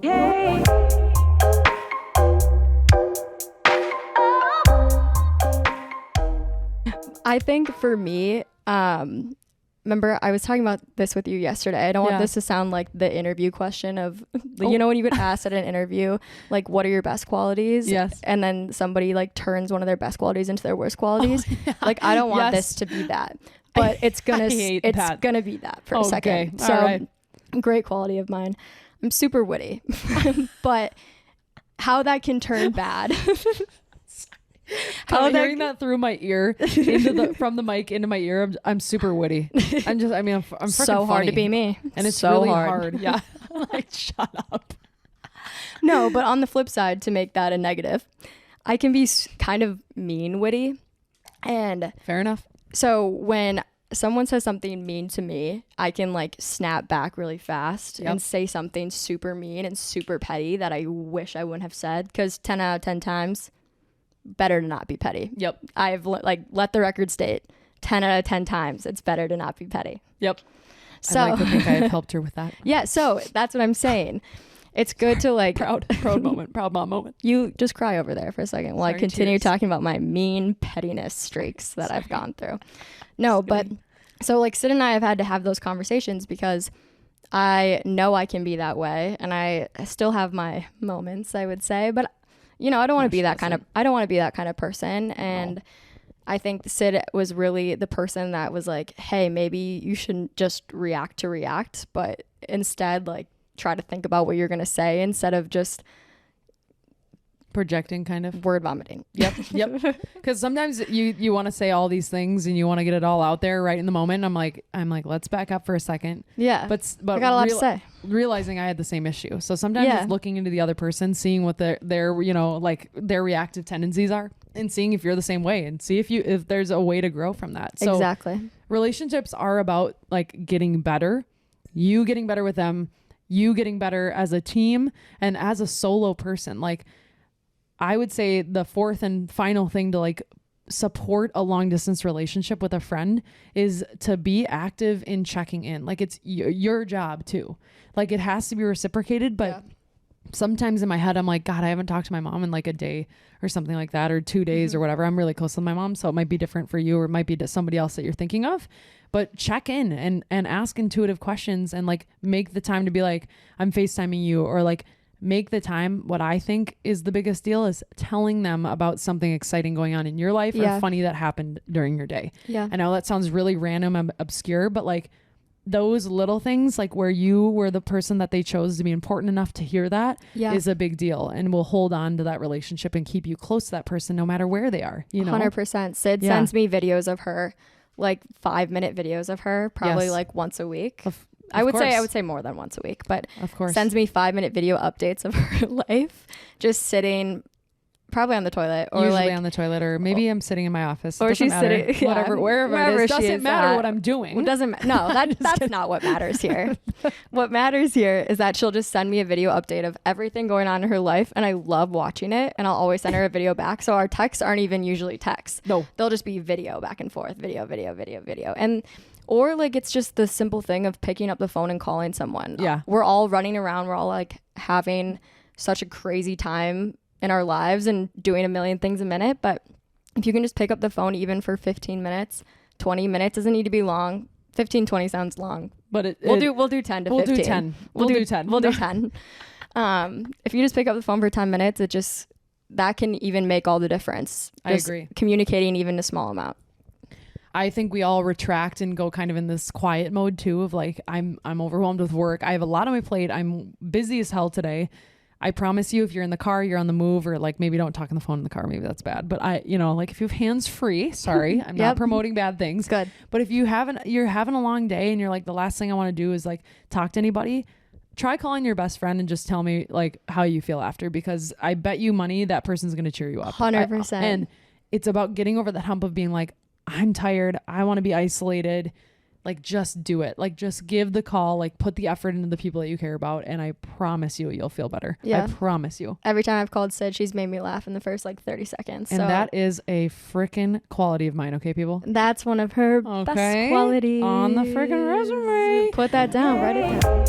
Yay. I think for me, remember I was talking about this with you yesterday. I don't want this to sound like the interview question of, you know, when you get asked at an interview, like, what are your best qualities? Yes. And then somebody like turns one of their best qualities into their worst qualities. Like, I don't want this to be that, but it's gonna be that for a second. So, all right. Great quality of mine. I'm super witty, but how that can turn bad. How hearing that through my ear from the mic into my ear, I'm super witty. I'm freaking so hard funny. to be me, and it's so really hard. Yeah, like shut up. No, but on the flip side, to make that a negative, I can be kind of mean witty, and fair enough. So when someone says something mean to me, I can like snap back really fast and say something super mean and super petty that I wish I wouldn't have said, because 10 out of 10 times, better to not be petty. Yep. I've let the record state 10 out of 10 times it's better to not be petty. Yep. So I'd like to think I have helped her with that. Yeah, so that's what I'm saying. It's good to like proud mom moment. You just cry over there for a second while I continue tears. talking about my mean pettiness streaks that I've gone through. No, but so like Syd and I have had to have those conversations because I know I can be that way, and I still have my moments, I would say, but you know, I don't want to be that kind of person. And I think Syd was really the person that was like, hey, maybe you shouldn't just react to react, but instead like try to think about what you're going to say instead of just projecting, kind of word vomiting. Yep. Because sometimes you want to say all these things and you want to get it all out there right in the moment. I'm like, let's back up for a second. Yeah. But I got a lot to say. Realizing I had the same issue. So sometimes it's looking into the other person, seeing what their you know, like their reactive tendencies are, and seeing if you're the same way, and see if there's a way to grow from that. So exactly. Relationships are about like getting better, you getting better with them, you getting better as a team and as a solo person. Like, I would say the fourth and final thing to like support a long distance relationship with a friend is to be active in checking in. Like, it's your job too. Like, it has to be reciprocated, but sometimes in my head, I'm like, God, I haven't talked to my mom in like a day or something like that, or 2 days or whatever. I'm really close with my mom, so it might be different for you, or it might be to somebody else that you're thinking of. But check in and ask intuitive questions, and like make the time to be like, I'm FaceTiming you, or like make the time. What I think is the biggest deal is telling them about something exciting going on in your life or funny that happened during your day. Yeah. I know that sounds really random and obscure, but like those little things, like where you were the person that they chose to be important enough to hear that is a big deal, and will hold on to that relationship and keep you close to that person no matter where they are, you know. 100%. Syd sends me videos of her, like 5-minute videos of her, probably like once a week. I would say more than once a week, but of course sends me 5-minute video updates of her life, just sitting probably on the toilet, or usually like on the toilet, or maybe I'm sitting in my office, or she's matter. sitting whatever wherever it is, doesn't matter what I'm doing. It doesn't matter. No, that's not what matters here. What matters here is that she'll just send me a video update of everything going on in her life, and I love watching it, and I'll always send her a video back. So our texts aren't even usually texts. No, they'll just be video back and forth, video, and or like it's just the simple thing of picking up the phone and calling someone. Yeah, we're all running around, we're all like having such a crazy time in our lives and doing a million things a minute, but if you can just pick up the phone even for 15 minutes, 20 minutes, doesn't need to be long. 15-20 sounds long, but we'll do 10 to 15. We'll do 10. We'll do 10. If you just pick up the phone for 10 minutes, that can even make all the difference. I agree. Communicating even a small amount. I think we all retract and go kind of in this quiet mode too, of like, I'm overwhelmed with work. I have a lot on my plate. I'm busy as hell today. I promise you, if you're in the car, you're on the move, or like maybe don't talk on the phone in the car. Maybe that's bad. But like if you have hands free, sorry, I'm not promoting bad things. Good. But if you're having a long day and you're like, the last thing I want to do is like talk to anybody, try calling your best friend and just tell me like how you feel after, because I bet you money that person's going to cheer you up. 100%. And it's about getting over that hump of being like, I'm tired. I want to be isolated. Like, just do it. Like, just give the call, like put the effort into the people that you care about. And I promise you'll feel better. Yeah. I promise you. Every time I've called Syd, she's made me laugh in the first like 30 seconds. And that is a freaking quality of mine. Okay, people. That's one of her best qualities. On the freaking resume. Put that down. Write it down.